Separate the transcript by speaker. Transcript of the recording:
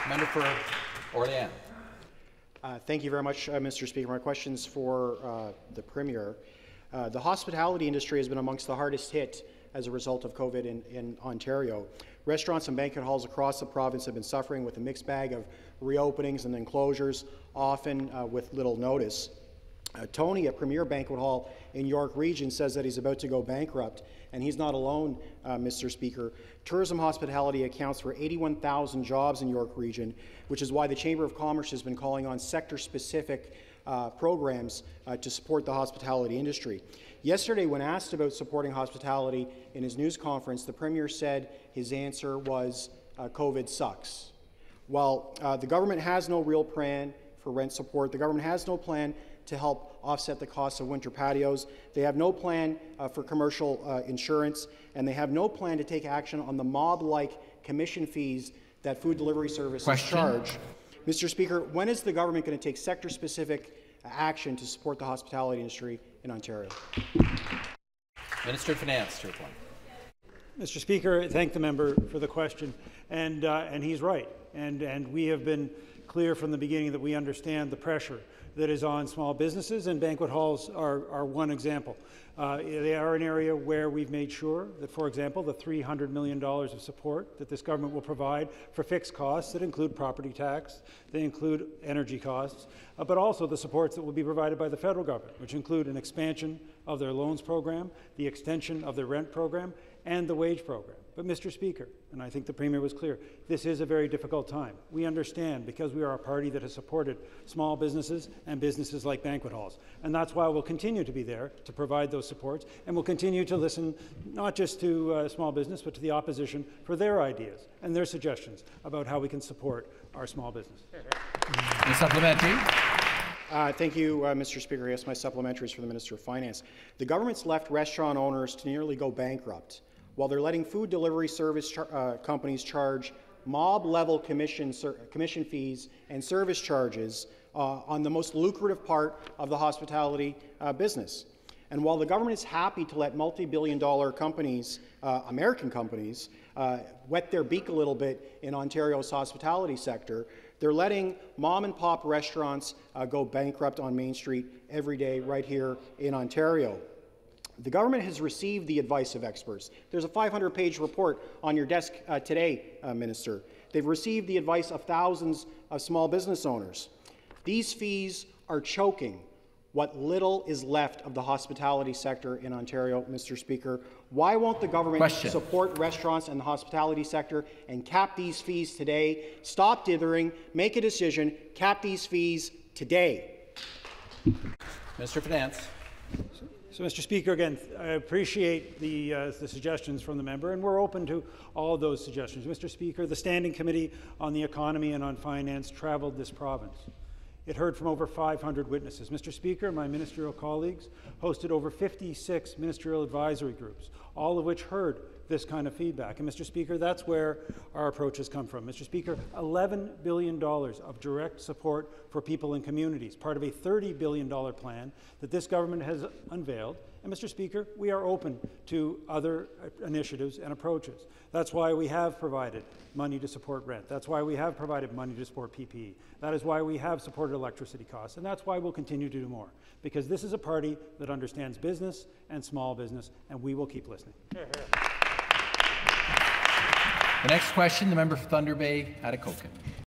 Speaker 1: Member for Orléans.
Speaker 2: Thank you very much, Mr. Speaker. My question's for the Premier. The hospitality industry has been amongst the hardest hit as a result of COVID in Ontario. Restaurants and banquet halls across the province have been suffering with a mixed bag of reopenings and then closures, often with little notice. Tony, a premier banquet hall in York Region, says that he's about to go bankrupt, and he's not alone, Mr. Speaker. Tourism hospitality accounts for 81,000 jobs in York Region, which is why the Chamber of Commerce has been calling on sector-specific programs to support the hospitality industry. Yesterday, when asked about supporting hospitality in his news conference, the Premier said his answer was COVID sucks. While the government has no real plan for rent support, the government has no plan to help offset the costs of winter patios. They have no plan for commercial insurance, and they have no plan to take action on the mob-like commission fees that food delivery services charge. Mr. Speaker, when is the government going to take sector-specific action to support the hospitality industry in Ontario?
Speaker 1: Minister of Finance to reply.
Speaker 3: Mr. Speaker, I thank the member for the question, and he's right. And we have been clear from the beginning that we understand the pressure that is on small businesses, and banquet halls are one example. They are an area where we've made sure that, for example, the $300 million of support that this government will provide for fixed costs that include property tax, they include energy costs, but also the supports that will be provided by the federal government, which include an expansion of their loans program, the extension of their rent program, and the wage program. But, Mr. Speaker, and I think the Premier was clear, this is a very difficult time. We understand, because we are a party that has supported small businesses and businesses like banquet halls. And that's why we'll continue to be there to provide those supports, and we'll continue to listen not just to small business, but to the opposition for their ideas and their suggestions about how we can support our small business.
Speaker 1: Supplementary.
Speaker 2: Thank you, Mr. Speaker. Yes, my supplementary is for the Minister of Finance. The government's left restaurant owners to nearly go bankrupt, while they're letting food delivery service companies charge mob-level commission fees and service charges on the most lucrative part of the hospitality business. And while the government is happy to let multi-billion-dollar companies, American companies, wet their beak a little bit in Ontario's hospitality sector, they're letting mom-and-pop restaurants go bankrupt on Main Street every day right here in Ontario. The government has received the advice of experts. There's a 500-page report on your desk today, Minister. They've received the advice of thousands of small business owners. These fees are choking what little is left of the hospitality sector in Ontario, Mr. Speaker. Why won't the government support restaurants and the hospitality sector and cap these fees today? Stop dithering, make a decision, cap these fees today.
Speaker 1: Minister of Finance.
Speaker 3: So, Mr. Speaker, again, I appreciate the suggestions from the member, and we're open to all of those suggestions. Mr. Speaker, the Standing Committee on the Economy and on Finance travelled this province. It heard from over 500 witnesses. Mr. Speaker, my ministerial colleagues hosted over 56 ministerial advisory groups, all of which heard this kind of feedback. And, Mr. Speaker, that's where our approach has come from. Mr. Speaker, $11 billion of direct support for people and communities, part of a $30 billion plan that this government has unveiled. And, Mr. Speaker, we are open to other initiatives and approaches. That's why we have provided money to support rent. That's why we have provided money to support PPE. That is why we have supported electricity costs. And that's why we'll continue to do more. Because this is a party that understands business and small business, and we will keep listening.
Speaker 1: The next question, the member for Thunder Bay, Atikokan.